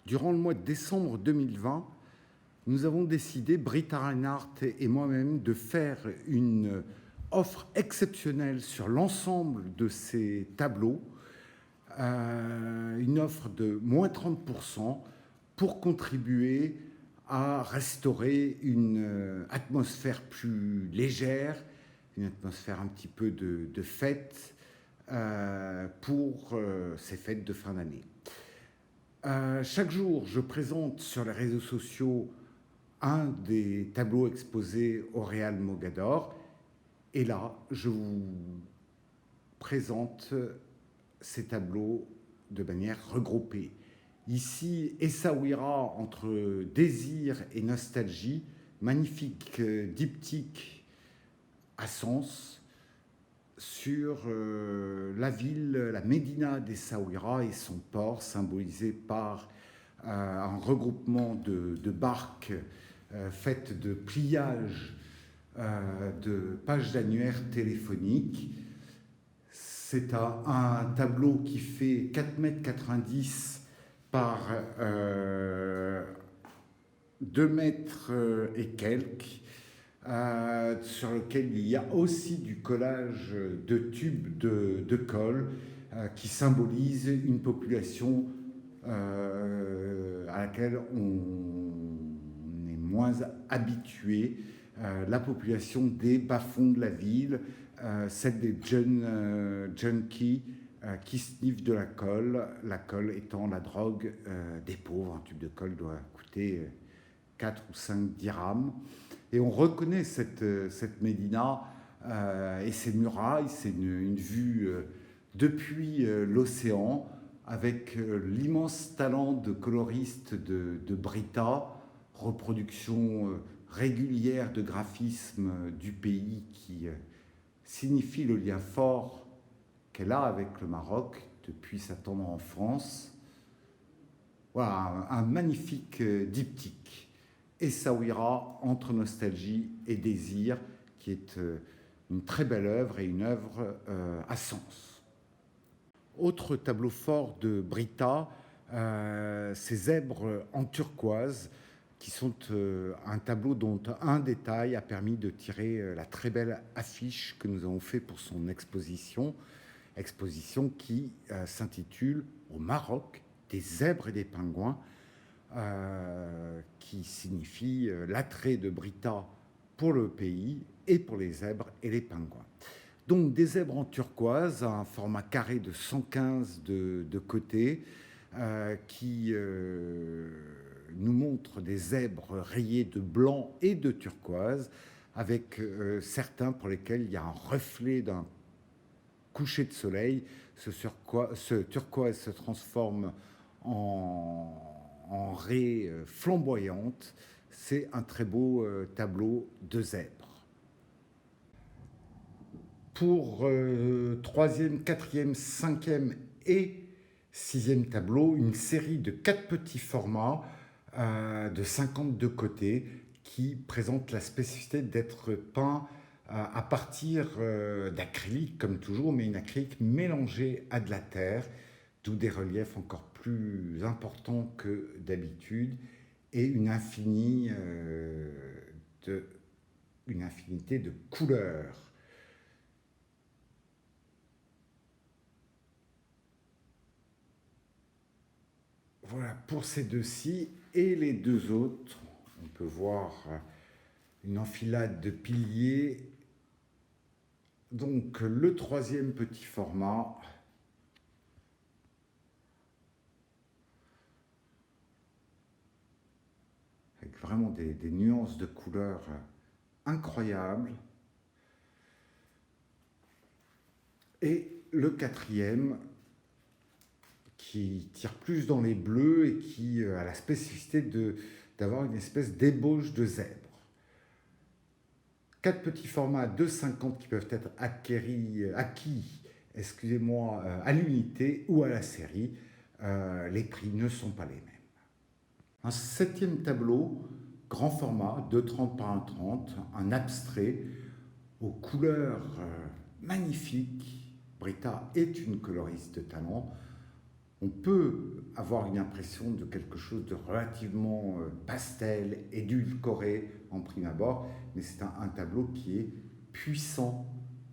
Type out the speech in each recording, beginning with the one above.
Durant le mois de décembre 2020, nous avons décidé, Britta Reinhardt et moi-même, de faire une offre exceptionnelle sur l'ensemble de ces tableaux, une offre de moins 30% pour contribuer à restaurer une atmosphère plus légère, une atmosphère un petit peu de fête pour ces fêtes de fin d'année. Chaque jour, je présente sur les réseaux sociaux un des tableaux exposés au Real Mogador. Et là, je vous présente ces tableaux de manière regroupée. Ici, Essaouira entre désir et nostalgie, magnifique diptyque à Sens sur la ville, la Médina d'Essaouira et son port, symbolisé par un regroupement de barques faites de pliages de pages d'annuaires téléphoniques. C'est un tableau qui fait 4,90 m par 2 mètres et quelques, sur lequel il y a aussi du collage de tubes de colle qui symbolise une population à laquelle on est moins habitué, la population des bas-fonds de la ville, celle des junkies qui sniffent de la colle étant la drogue des pauvres. Un tube de colle doit coûter 4 ou 5 dirhams. Et on reconnaît cette médina et ses murailles, c'est une vue depuis l'océan, avec l'immense talent de coloriste de Britta, reproduction régulière de graphisme du pays qui signifie le lien fort qu'elle a avec le Maroc depuis sa tendre enfance. Voilà, un magnifique diptyque. Essaouira entre nostalgie et désir, qui est une très belle œuvre et une œuvre à sens. Autre tableau fort de Britta, ces zèbres en turquoise, qui sont un tableau dont un détail a permis de tirer la très belle affiche que nous avons faite pour son exposition qui s'intitule « Au Maroc, des zèbres et des pingouins », qui signifie l'attrait de Britta pour le pays et pour les zèbres et les pingouins. Donc des zèbres en turquoise, un format carré de 115 de côté, qui nous montre des zèbres rayés de blanc et de turquoise, avec certains pour lesquels il y a un reflet d'un coucher de soleil. Ce turquoise se transforme en raies flamboyantes. C'est un très beau tableau de zèbres. Pour 3e, 4e, 5e et 6e tableau, une série de 4 petits formats de 52 côtés qui présentent la spécificité d'être peints à partir d'acrylique, comme toujours, mais une acrylique mélangée à de la terre, d'où des reliefs encore plus importants que d'habitude et une infinité de couleurs. Voilà pour ces deux-ci. Et les deux autres, on peut voir une enfilade de piliers. Donc le 3e petit format, avec vraiment des nuances de couleurs incroyables. Et le 4e, qui tire plus dans les bleus et qui a la spécificité d'avoir une espèce d'ébauche de zèbre. 4 petits formats de 50 qui peuvent être acquis à l'unité ou à la série. Les prix ne sont pas les mêmes. Un 7e tableau, grand format, 2,30 par 1,30, un abstrait aux couleurs magnifiques. Britta est une coloriste de talent. On peut avoir une impression de quelque chose de relativement pastel, édulcoré en prime abord, mais c'est un tableau qui est puissant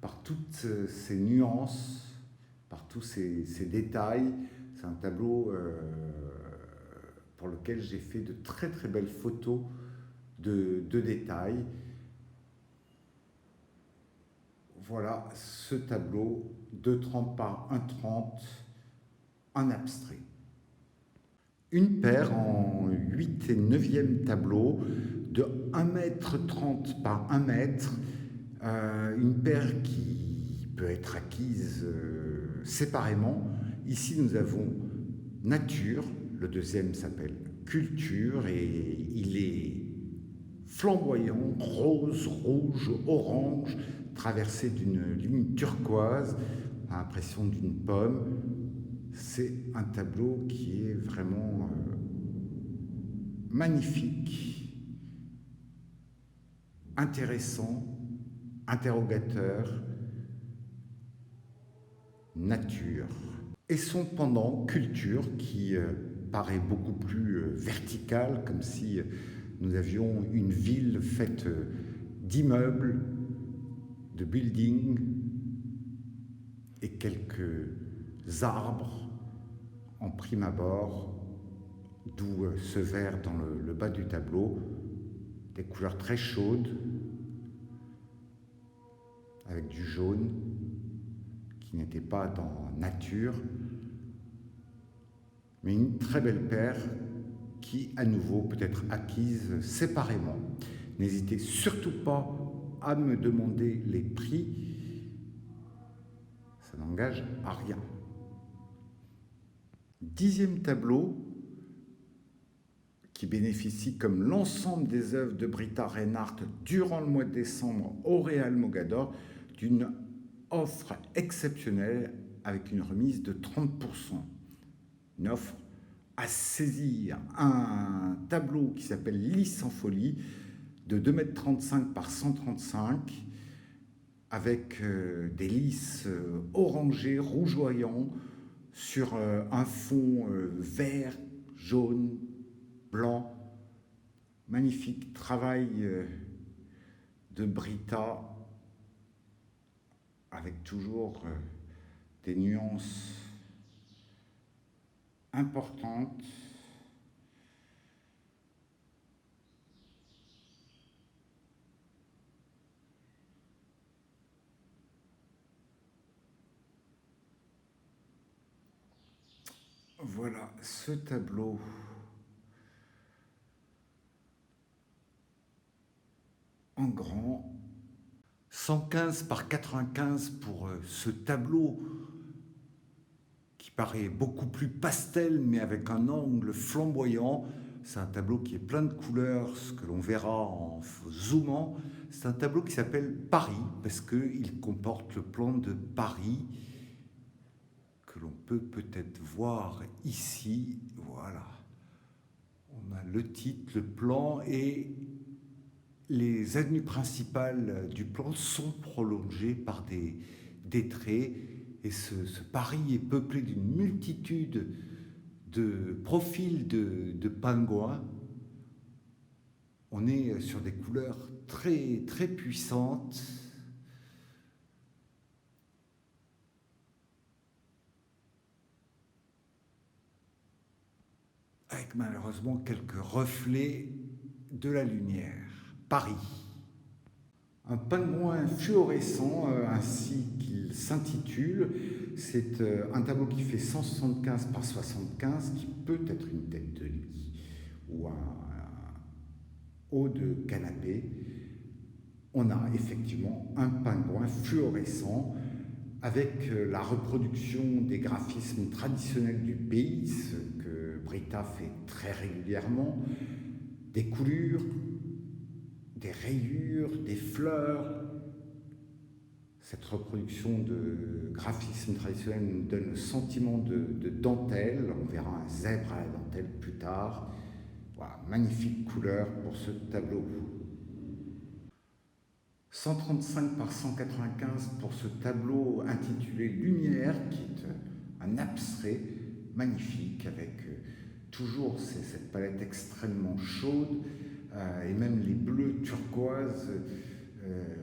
par toutes ces nuances, par tous ces détails. C'est un tableau pour lequel j'ai fait de très très belles photos de détails. Voilà ce tableau 2,30 par 1,30 en abstrait. Une paire en 8 et 9e tableau de 1,30 m par 1 mètre, une paire qui peut être acquise séparément. Ici nous avons Nature, le deuxième s'appelle Culture et il est flamboyant, rose, rouge, orange, traversé d'une ligne turquoise, à l'impression d'une pomme. C'est un tableau qui est vraiment magnifique, intéressant, interrogateur, nature. Et son pendant, culture, qui paraît beaucoup plus vertical, comme si nous avions une ville faite d'immeubles, de buildings et quelques arbres en prime abord, d'où ce vert dans le bas du tableau, des couleurs très chaudes, avec du jaune qui n'était pas dans nature, mais une très belle paire qui, à nouveau, peut être acquise séparément. N'hésitez surtout pas à me demander les prix, ça n'engage à rien. 10e tableau, qui bénéficie comme l'ensemble des œuvres de Britta Reinhardt durant le mois de décembre au Real Mogador d'une offre exceptionnelle avec une remise de 30%. Une offre à saisir, un tableau qui s'appelle Lys en folie de 2,35 m par 135 avec des lys orangés, rougeoyants sur un fond vert, jaune, blanc. Magnifique travail de Britta avec toujours des nuances importantes. Voilà ce tableau en grand. 115 par 95 pour ce tableau qui paraît beaucoup plus pastel mais avec un angle flamboyant. C'est un tableau qui est plein de couleurs, ce que l'on verra en zoomant. C'est un tableau qui s'appelle Paris parce qu'il comporte le plan de Paris que l'on peut peut-être voir ici. Voilà. On a le titre, le plan et les avenues principales du plan sont prolongées par des traits et ce Paris est peuplé d'une multitude de profils de pingouins. On est sur des couleurs très, très puissantes. Avec malheureusement quelques reflets de la lumière. Paris. Un pingouin fluorescent, ainsi qu'il s'intitule. C'est un tableau qui fait 175 par 75, qui peut être une tête de lit ou un haut de canapé. On a effectivement un pingouin fluorescent avec la reproduction des graphismes traditionnels du pays, ce que Britta fait très régulièrement, des coulures, des rayures, des fleurs. Cette reproduction de graphisme traditionnel nous donne le sentiment de dentelle. On verra un zèbre à la dentelle plus tard. Voilà, magnifique couleur pour ce tableau. 135 par 195 pour ce tableau intitulé Lumière, qui est un abstrait magnifique avec toujours cette palette extrêmement chaude et même les bleus turquoises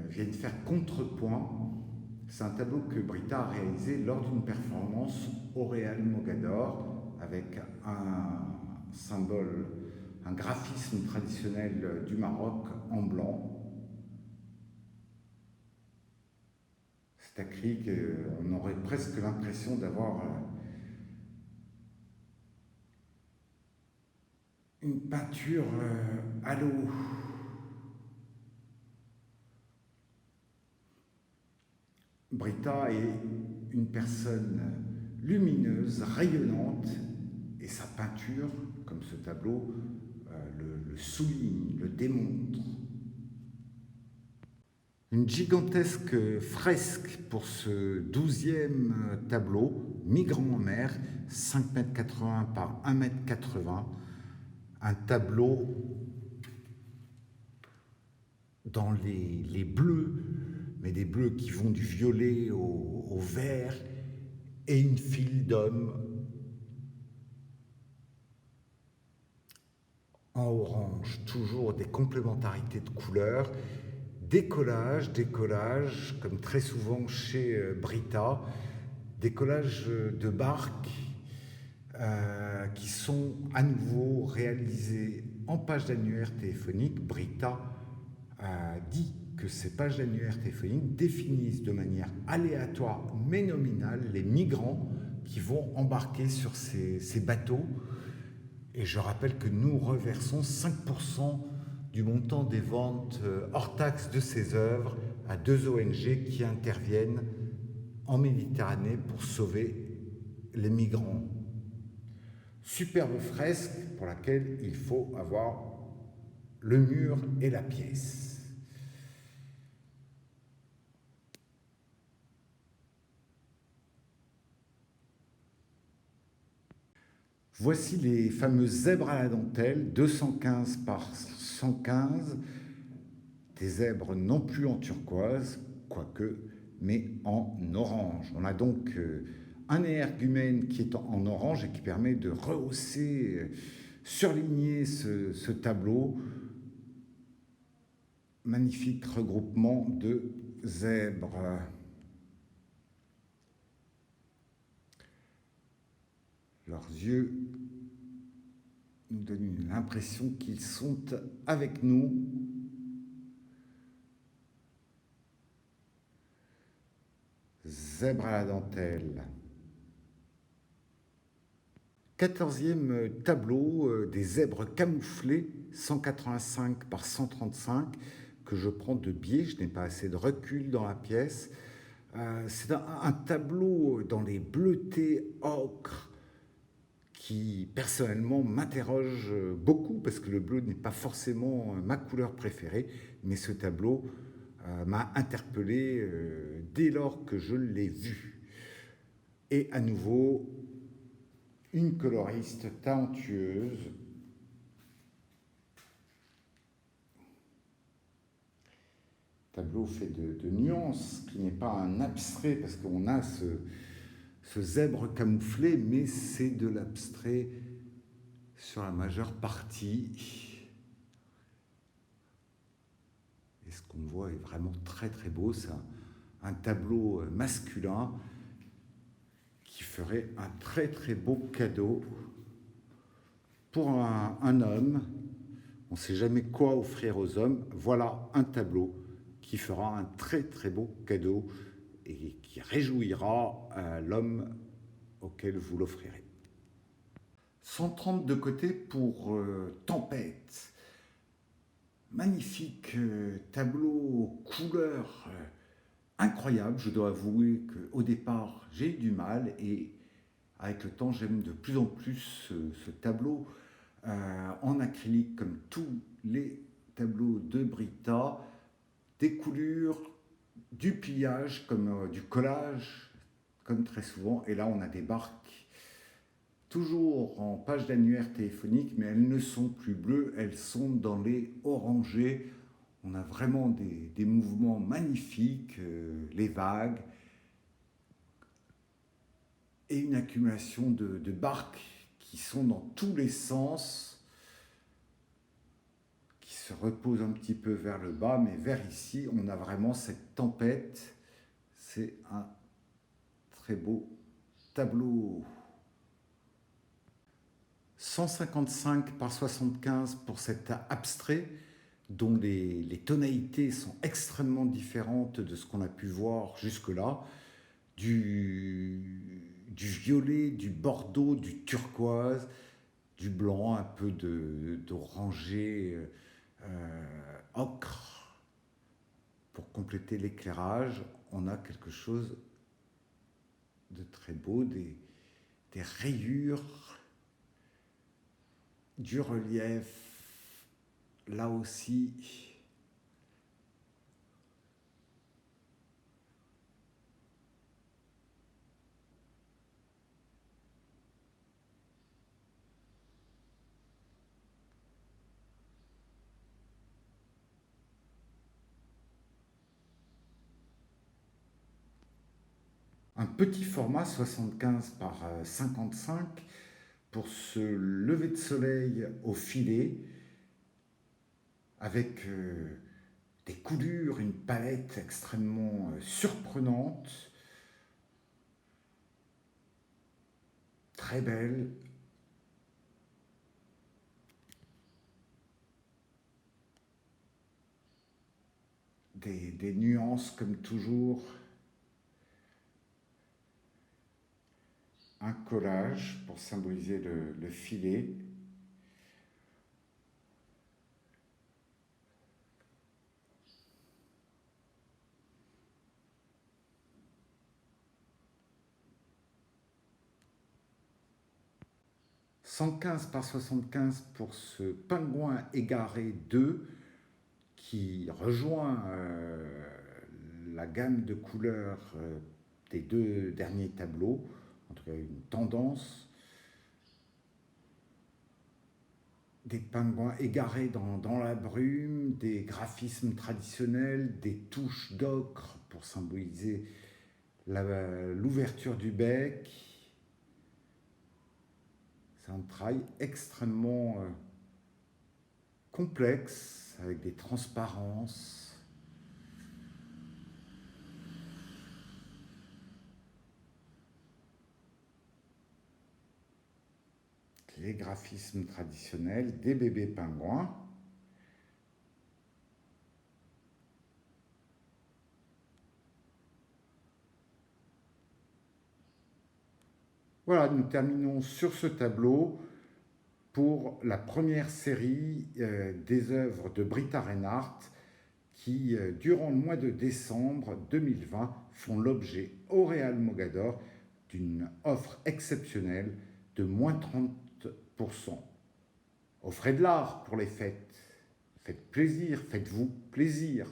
viennent faire contrepoint. C'est un tableau que Britta a réalisé lors d'une performance au Real Mogador avec un symbole, un graphisme traditionnel du Maroc en blanc. Cet acrylique, on aurait presque l'impression d'avoir une peinture à l'eau. Britta est une personne lumineuse, rayonnante, et sa peinture, comme ce tableau, le souligne, le démontre. Une gigantesque fresque pour ce 12e tableau, Migrant en mer, 5,80 m par 1,80 m. Un tableau dans les bleus, mais des bleus qui vont du violet au vert, et une file d'hommes en orange, toujours des complémentarités de couleurs, décollage, comme très souvent chez Britta, décollage de barques qui sont à nouveau réalisés en page d'annuaire téléphonique. Britta dit que ces pages d'annuaire téléphonique définissent de manière aléatoire mais nominale les migrants qui vont embarquer sur ces bateaux. Et je rappelle que nous reversons 5% du montant des ventes hors taxes de ces œuvres à 2 ONG qui interviennent en Méditerranée pour sauver les migrants. Superbe fresque pour laquelle il faut avoir le mur et la pièce. Voici les fameuses zèbres à la dentelle, 215 par 115, des zèbres non plus en turquoise, quoique, mais en orange. On a donc un énergumène qui est en orange et qui permet de rehausser, surligner ce tableau. Magnifique regroupement de zèbres. Leurs yeux nous donnent l'impression qu'ils sont avec nous. Zèbre à la dentelle. 14e tableau des zèbres camouflés, 185 par 135, que je prends de biais, je n'ai pas assez de recul dans la pièce. C'est un tableau dans les bleutés ocre qui personnellement m'interroge beaucoup parce que le bleu n'est pas forcément ma couleur préférée, mais ce tableau m'a interpellé dès lors que je l'ai vu. Et à nouveau, une coloriste talentueuse. Tableau fait de nuances, qui n'est pas un abstrait parce qu'on a ce zèbre camouflé, mais c'est de l'abstrait sur la majeure partie. Et ce qu'on voit est vraiment très très beau. C'est un tableau masculin qui ferait un très très beau cadeau pour un homme. On ne sait jamais quoi offrir aux hommes. Voilà un tableau qui fera un très très beau cadeau et qui réjouira l'homme auquel vous l'offrirez. 130 de côté pour Tempête. Magnifique tableau, couleur incroyable. Je dois avouer qu'au départ, j'ai eu du mal et avec le temps, j'aime de plus en plus ce tableau en acrylique comme tous les tableaux de Britta. Des coulures, du pliage, comme du collage, comme très souvent. Et là, on a des barques, toujours en page d'annuaire téléphonique, mais elles ne sont plus bleues, elles sont dans les orangés. On a vraiment des mouvements magnifiques, les vagues. et une accumulation de barques qui sont dans tous les sens, qui se reposent un petit peu vers le bas, mais vers ici, on a vraiment cette tempête. C'est un très beau tableau. 155 par 75 pour cet abstrait, dont les tonalités sont extrêmement différentes de ce qu'on a pu voir jusque-là. Du violet, du bordeaux, du turquoise, du blanc, un peu d'orangé ocre. Pour compléter l'éclairage, on a quelque chose de très beau, des rayures, du relief, là aussi. Un petit format 75 par 55 pour ce lever de soleil au filet avec des coulures, une palette extrêmement surprenante, très belle. Des nuances comme toujours. Un collage pour symboliser le filet. « 115 par 75 pour ce pingouin égaré 2 qui rejoint la gamme de couleurs des deux derniers tableaux, en tout cas une tendance. Des pingouins égarés dans la brume, des graphismes traditionnels, des touches d'ocre pour symboliser l'ouverture du bec. C'est un travail extrêmement complexe, avec des transparences. Les graphismes traditionnels des bébés pingouins. Voilà, nous terminons sur ce tableau pour la première série des œuvres de Britta Reinhardt qui, durant le mois de décembre 2020, font l'objet au Real Mogador d'une offre exceptionnelle de moins 30%. Offrez de l'art pour les fêtes. Faites plaisir, faites-vous plaisir.